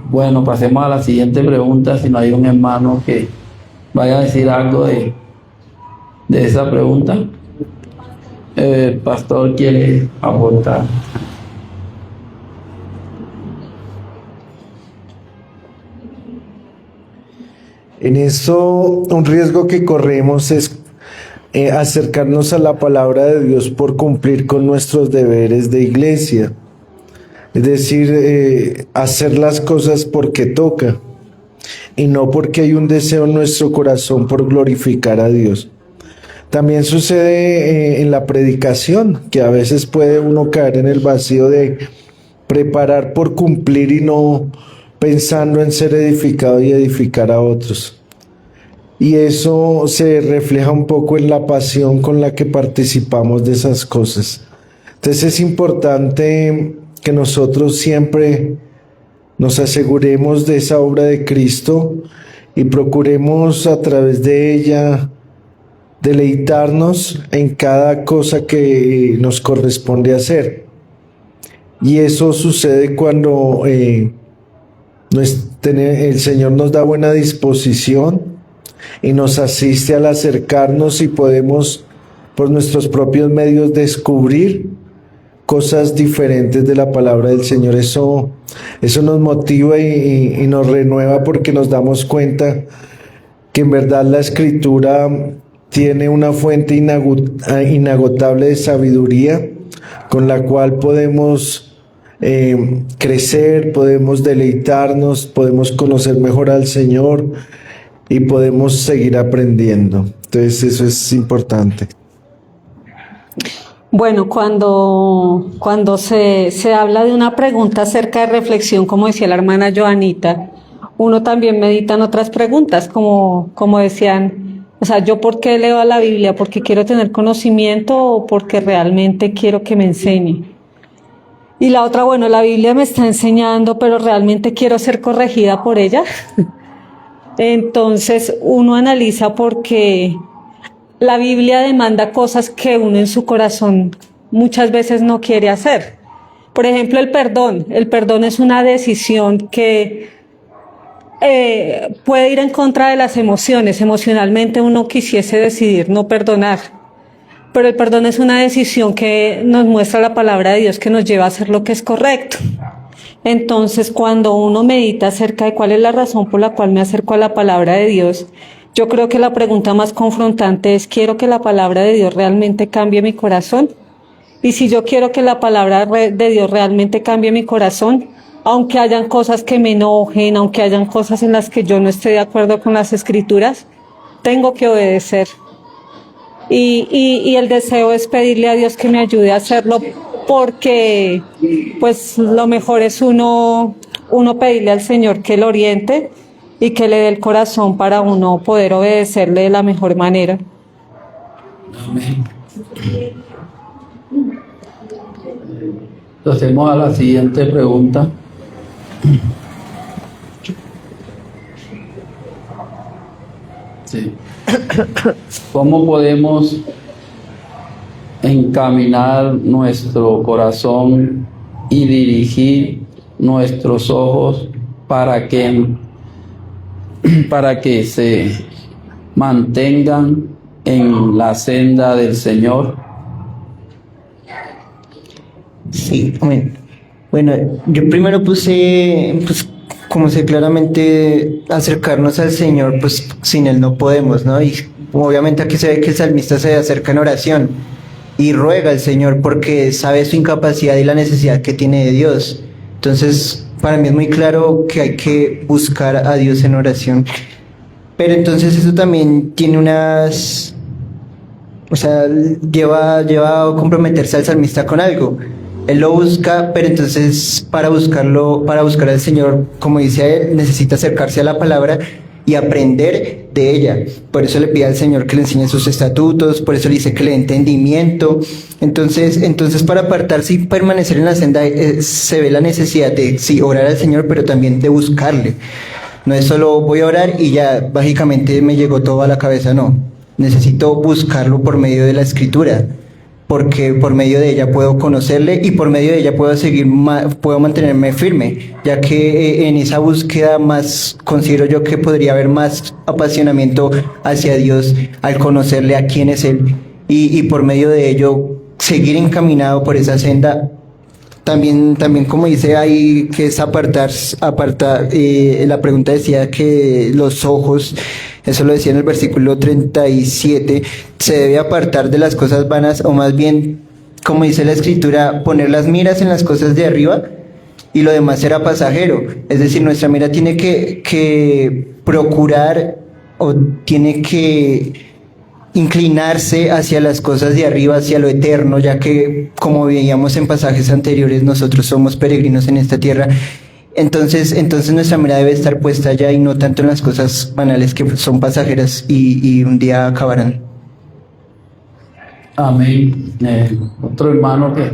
Bueno, pasemos a la siguiente pregunta, si no hay un hermano que vaya a decir algo de esa pregunta. El pastor quiere aportar. En eso, un riesgo que corremos es acercarnos a la palabra de Dios por cumplir con nuestros deberes de iglesia. Es decir, hacer las cosas porque toca y no porque hay un deseo en nuestro corazón por glorificar a Dios. También sucede en la predicación, que a veces puede uno caer en el vacío de preparar por cumplir y no pensando en ser edificado y edificar a otros. Y eso se refleja un poco en la pasión con la que participamos de esas cosas. Entonces es importante que nosotros siempre nos aseguremos de esa obra de Cristo y procuremos a través de ella deleitarnos en cada cosa que nos corresponde hacer. Y eso sucede cuando el Señor nos da buena disposición y nos asiste al acercarnos y podemos por nuestros propios medios descubrir cosas diferentes de la palabra del Señor. Eso nos motiva y nos renueva, porque nos damos cuenta que en verdad la Escritura tiene una fuente inagotable de sabiduría con la cual podemos crecer, podemos deleitarnos, podemos conocer mejor al Señor y podemos seguir aprendiendo. Entonces eso es importante. Bueno, cuando se habla de una pregunta acerca de reflexión, como decía la hermana Joanita, uno también medita en otras preguntas, como decían, o sea, ¿yo por qué leo la Biblia? ¿Porque quiero tener conocimiento o porque realmente quiero que me enseñe? Y la otra, bueno, la Biblia me está enseñando, pero realmente quiero ser corregida por ella. Entonces uno analiza porque la Biblia demanda cosas que uno en su corazón muchas veces no quiere hacer. Por ejemplo, el perdón. El perdón es una decisión que puede ir en contra de las emociones. Emocionalmente uno quisiese decidir no perdonar. Pero el perdón es una decisión que nos muestra la palabra de Dios, que nos lleva a hacer lo que es correcto. Entonces, cuando uno medita acerca de cuál es la razón por la cual me acerco a la palabra de Dios, yo creo que la pregunta más confrontante es: ¿quiero que la palabra de Dios realmente cambie mi corazón? Y si yo quiero que la palabra de Dios realmente cambie mi corazón, aunque hayan cosas que me enojen, aunque hayan cosas en las que yo no esté de acuerdo con las Escrituras, tengo que obedecer. Y el deseo es pedirle a Dios que me ayude a hacerlo, porque pues lo mejor es uno pedirle al Señor que lo oriente y que le dé el corazón para uno poder obedecerle de la mejor manera. Amén. Pasemos a la siguiente pregunta. Sí. ¿Cómo podemos encaminar nuestro corazón y dirigir nuestros ojos para que se mantengan en la senda del Señor? Sí, amén. Bueno, yo primero puse, como sé claramente, acercarnos al Señor, pues sin Él no podemos, ¿no? Y obviamente aquí se ve que el salmista se acerca en oración y ruega al Señor porque sabe su incapacidad y la necesidad que tiene de Dios. Entonces, para mí es muy claro que hay que buscar a Dios en oración. Pero entonces eso también tiene unas... O sea, lleva a comprometerse al salmista con algo. Él lo busca, pero entonces para buscar al Señor, como dice él, necesita acercarse a la palabra y aprender de ella. Por eso le pide al Señor que le enseñe sus estatutos, por eso le dice que le dé entendimiento. Entonces para apartarse y permanecer en la senda se ve la necesidad de sí orar al Señor, pero también de buscarle. No es solo voy a orar y ya mágicamente me llegó todo a la cabeza, no. Necesito buscarlo por medio de la Escritura, porque por medio de ella puedo conocerle y por medio de ella puedo mantenerme firme, ya que en esa búsqueda más considero yo que podría haber más apasionamiento hacia Dios al conocerle a quién es Él y por medio de ello seguir encaminado por esa senda. También como dice ahí, que es apartar, la pregunta decía que los ojos, eso lo decía en el versículo 37, se debe apartar de las cosas vanas, o más bien, como dice la Escritura, poner las miras en las cosas de arriba y lo demás será pasajero. Es decir, nuestra mira tiene que procurar o tiene que inclinarse hacia las cosas de arriba, hacia lo eterno, ya que, como veíamos en pasajes anteriores, nosotros somos peregrinos en esta tierra Entonces nuestra mirada debe estar puesta allá y no tanto en las cosas banales que son pasajeras y un día acabarán. Amén. Otro hermano que...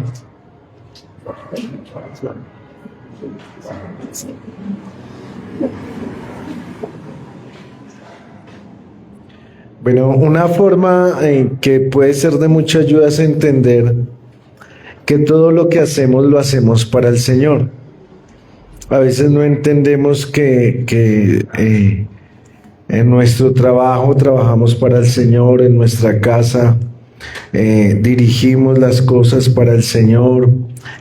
Bueno, una forma que puede ser de mucha ayuda es entender que todo lo que hacemos lo hacemos para el Señor. A veces no entendemos que en nuestro trabajo trabajamos para el Señor, en nuestra casa dirigimos las cosas para el Señor,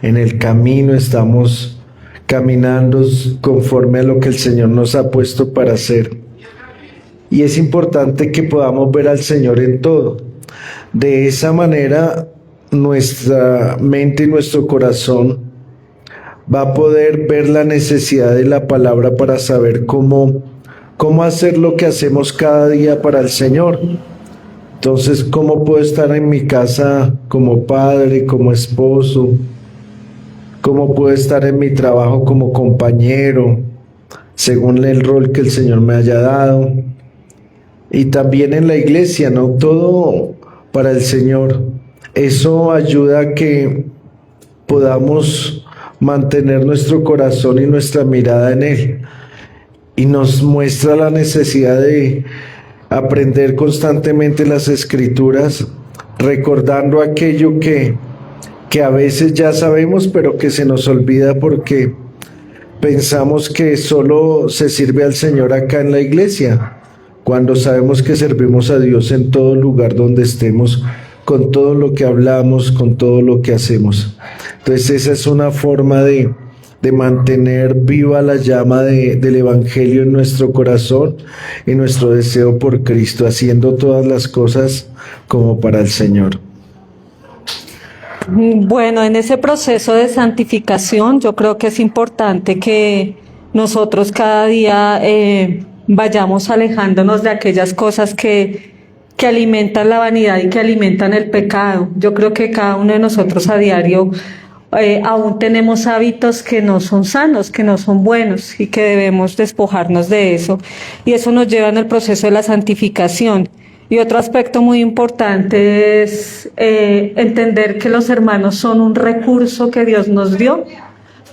en el camino estamos caminando conforme a lo que el Señor nos ha puesto para hacer. Y es importante que podamos ver al Señor en todo. De esa manera, nuestra mente y nuestro corazón va a poder ver la necesidad de la palabra para saber cómo hacer lo que hacemos cada día para el Señor. Entonces, ¿cómo puedo estar en mi casa como padre, como esposo? ¿Cómo puedo estar en mi trabajo como compañero, según el rol que el Señor me haya dado? Y también en la iglesia, ¿no? Todo para el Señor. Eso ayuda a que podamos mantener nuestro corazón y nuestra mirada en Él. Y nos muestra la necesidad de aprender constantemente las Escrituras, recordando aquello que a veces ya sabemos, pero que se nos olvida porque pensamos que solo se sirve al Señor acá en la iglesia, cuando sabemos que servimos a Dios en todo lugar donde estemos, con todo lo que hablamos, con todo lo que hacemos. Entonces esa es una forma de mantener viva la llama del Evangelio en nuestro corazón y nuestro deseo por Cristo, haciendo todas las cosas como para el Señor. Bueno, en ese proceso de santificación yo creo que es importante que nosotros cada día vayamos alejándonos de aquellas cosas que alimentan la vanidad y que alimentan el pecado. Yo creo que cada uno de nosotros a diario aún tenemos hábitos que no son sanos, que no son buenos y que debemos despojarnos de eso. Y eso nos lleva en el proceso de la santificación. Y otro aspecto muy importante es entender que los hermanos son un recurso que Dios nos dio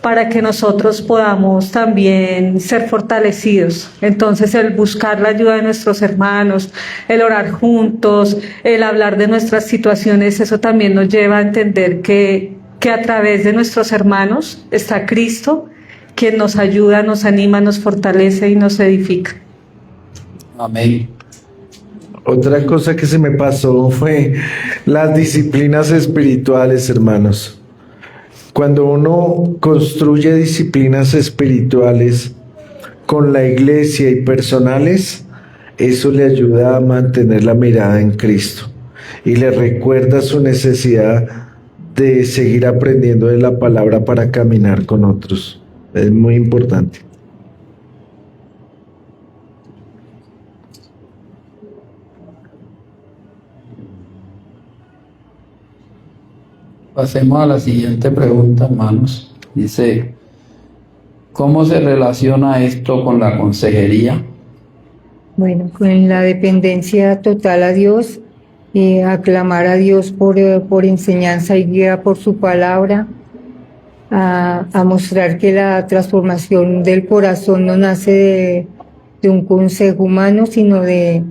para que nosotros podamos también ser fortalecidos. Entonces el buscar la ayuda de nuestros hermanos, el orar juntos, el hablar de nuestras situaciones, eso también nos lleva a entender que a través de nuestros hermanos está Cristo, quien nos ayuda, nos anima, nos fortalece y nos edifica. Amén. Otra cosa que se me pasó fue las disciplinas espirituales, hermanos. Cuando uno construye disciplinas espirituales con la iglesia y personales, eso le ayuda a mantener la mirada en Cristo y le recuerda su necesidad de seguir aprendiendo de la palabra para caminar con otros. Es muy importante. Pasemos a la siguiente pregunta, hermanos. Dice, ¿cómo se relaciona esto con la consejería? Bueno, con la dependencia total a Dios, aclamar a Dios por enseñanza y guía por su palabra, a mostrar que la transformación del corazón no nace de un consejo humano, sino de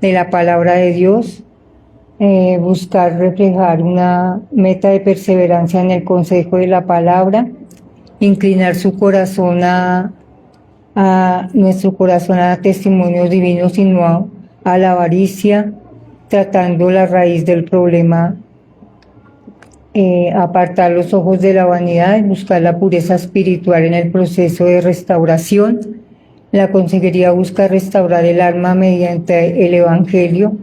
la palabra de Dios. Buscar reflejar una meta de perseverancia en el consejo de la palabra, inclinar su corazón a nuestro corazón a testimonios divinos y no a la avaricia, tratando la raíz del problema, apartar los ojos de la vanidad y buscar la pureza espiritual en el proceso de restauración. La consejería busca restaurar el alma mediante el Evangelio,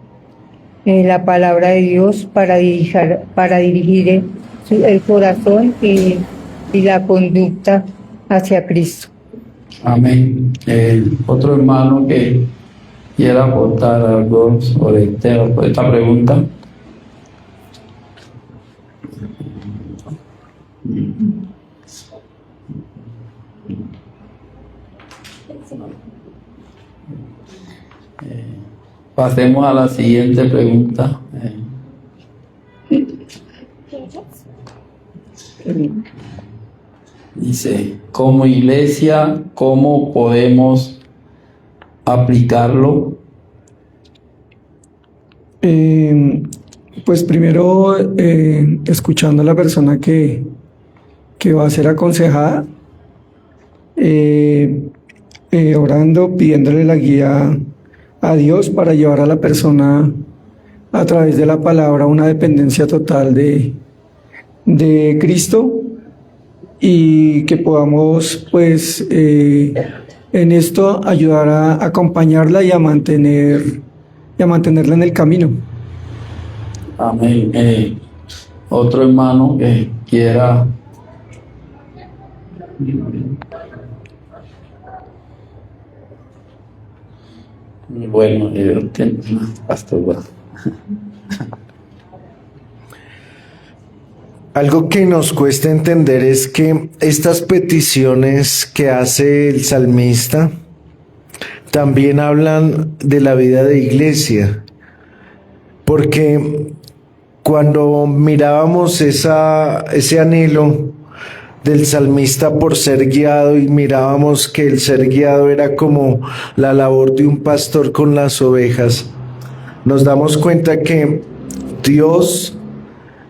la palabra de Dios para dirigir el corazón y la conducta hacia Cristo. Amén. Otro hermano que quiera aportar algo sobre esta pregunta. Pasemos a la siguiente pregunta. Dice, como iglesia, ¿cómo podemos aplicarlo? Pues primero, escuchando a la persona que va a ser aconsejada, orando, pidiéndole la guía a Dios para llevar a la persona a través de la palabra a una dependencia total de Cristo, y que podamos pues en esto ayudar a acompañarla y a mantenerla en el camino. Amén. Otro hermano que quiera. Bueno, pastor. Algo que nos cuesta entender es que estas peticiones que hace el salmista también hablan de la vida de iglesia, porque cuando mirábamos ese anhelo del salmista por ser guiado y mirábamos que el ser guiado era como la labor de un pastor con las ovejas, nos damos cuenta que Dios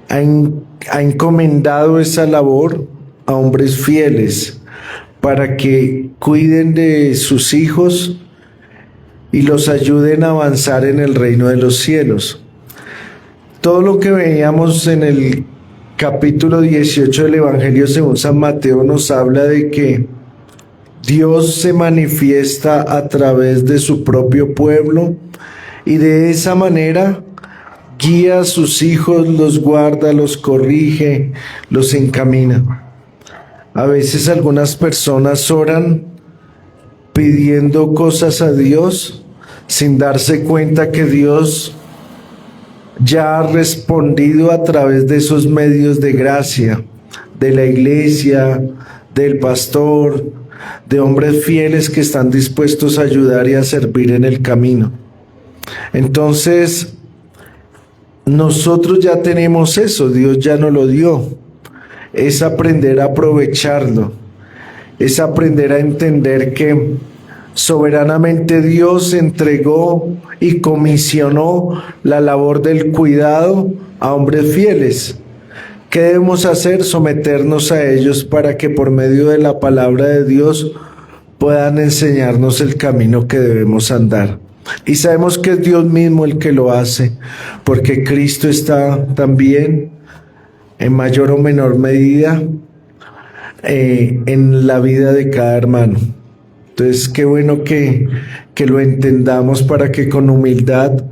ha encomendado esa labor a hombres fieles para que cuiden de sus hijos y los ayuden a avanzar en el reino de los cielos. Todo lo que veíamos en el capítulo 18 del Evangelio según San Mateo nos habla de que Dios se manifiesta a través de su propio pueblo y de esa manera guía a sus hijos, los guarda, los corrige, los encamina. A veces algunas personas oran pidiendo cosas a Dios sin darse cuenta que Dios ya ha respondido a través de esos medios de gracia, de la iglesia, del pastor, de hombres fieles que están dispuestos a ayudar y a servir en el camino. Entonces, nosotros ya tenemos eso, Dios ya nos lo dio. Es aprender a aprovecharlo, es aprender a entender que soberanamente Dios entregó y comisionó la labor del cuidado a hombres fieles. ¿Qué debemos hacer? Someternos a ellos para que por medio de la palabra de Dios puedan enseñarnos el camino que debemos andar. Y sabemos que es Dios mismo el que lo hace, porque Cristo está también en mayor o menor medida en la vida de cada hermano. Entonces, qué bueno que lo entendamos para que con humildad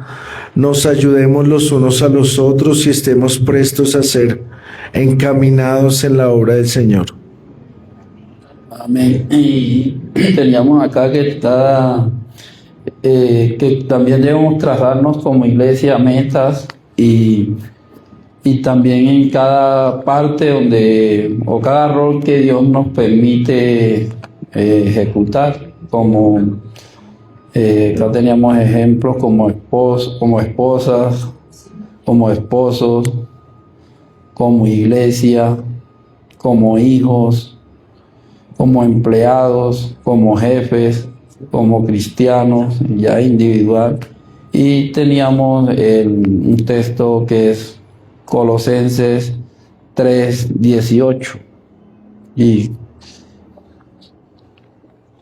nos ayudemos los unos a los otros y estemos prestos a ser encaminados en la obra del Señor. Amén. Y teníamos acá que también debemos trazarnos como iglesia metas y también en cada parte o cada rol que Dios nos permite ejecutar, como acá teníamos ejemplos como esposas, como esposos, como iglesia, como hijos, como empleados, como jefes, como cristianos, ya individual. Y teníamos un texto que es Colosenses 3:18. Y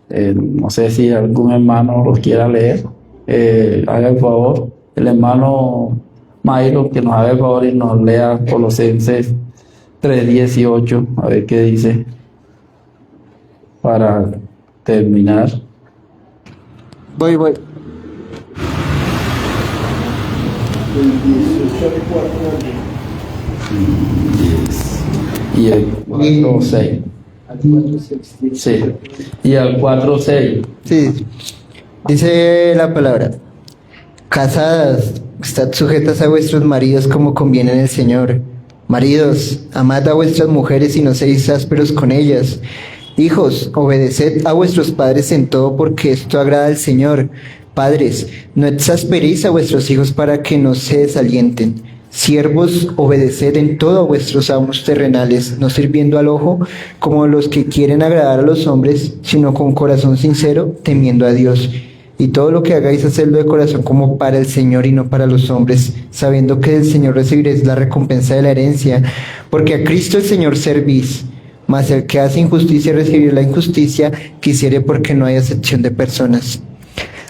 no sé si algún hermano lo quiera leer. Haga el favor, el hermano Mayro, que nos haga el favor y nos lea Colosenses 3:18, a ver qué dice para terminar. Voy. Y el 4:6. Sí. Y al 4:6. Sí. Dice la palabra: casadas, estad sujetas a vuestros maridos como conviene en el Señor. Maridos, amad a vuestras mujeres y no seáis ásperos con ellas. Hijos, obedeced a vuestros padres en todo, porque esto agrada al Señor. Padres, no exasperéis a vuestros hijos para que no se desalienten. Siervos, obedeced en todo a vuestros amos terrenales, no sirviendo al ojo como los que quieren agradar a los hombres, sino con corazón sincero, temiendo a Dios. Y todo lo que hagáis, hacedlo de corazón como para el Señor y no para los hombres, sabiendo que del Señor recibiréis la recompensa de la herencia, porque a Cristo el Señor servís. Mas el que hace injusticia recibirá la injusticia, quisiere, porque no hay acepción de personas.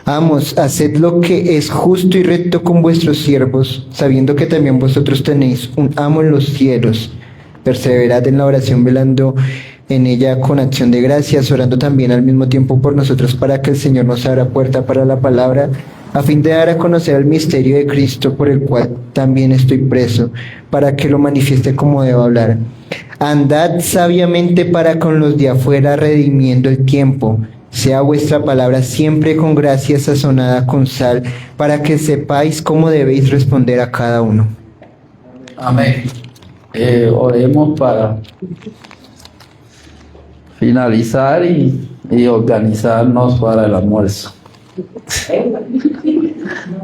Amos, haced lo que es justo y recto con vuestros siervos, sabiendo que también vosotros tenéis un amo en los cielos. Perseverad en la oración, velando en ella con acción de gracias, orando también al mismo tiempo por nosotros, para que el Señor nos abra puerta para la palabra, a fin de dar a conocer el misterio de Cristo, por el cual también estoy preso, para que lo manifieste como debo hablar. Andad sabiamente para con los de afuera, redimiendo el tiempo. Sea vuestra palabra siempre con gracia, sazonada con sal, para que sepáis cómo debéis responder a cada uno. Amén. Oremos para finalizar y organizarnos para el almuerzo.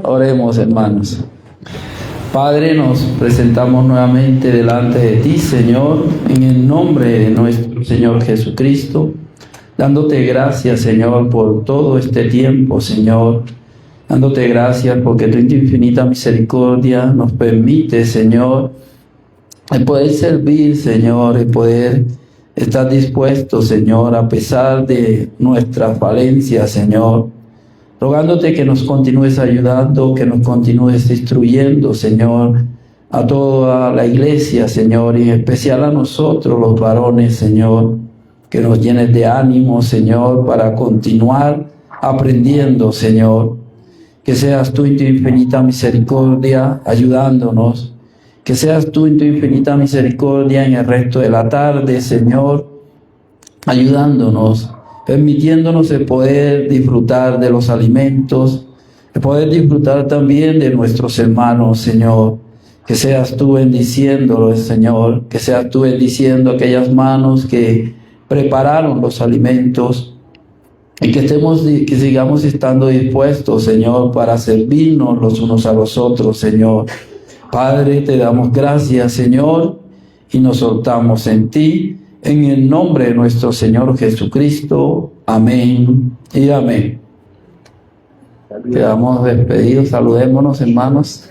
Oremos, hermanos. Padre, nos presentamos nuevamente delante de ti, Señor, en el nombre de nuestro Señor Jesucristo, dándote gracias, Señor, por todo este tiempo, Señor, dándote gracias porque tu infinita misericordia nos permite, Señor, el poder servir, Señor, el poder estar dispuesto, Señor, a pesar de nuestras falencias, Señor, rogándote que nos continúes ayudando, que nos continúes instruyendo, Señor, a toda la iglesia, Señor, y en especial a nosotros, los varones, Señor, que nos llenes de ánimo, Señor, para continuar aprendiendo, Señor. Que seas tú en tu infinita misericordia ayudándonos, que seas tú en tu infinita misericordia en el resto de la tarde, Señor, ayudándonos, permitiéndonos el poder disfrutar de los alimentos, el poder disfrutar también de nuestros hermanos, Señor. Que seas tú bendiciéndolos, Señor, que seas tú bendiciendo aquellas manos que prepararon los alimentos y que sigamos estando dispuestos, Señor, para servirnos los unos a los otros, Señor. Padre, te damos gracias, Señor, y nos soltamos en ti, en el nombre de nuestro Señor Jesucristo. Amén y amén. Quedamos despedidos. Saludémonos, hermanos.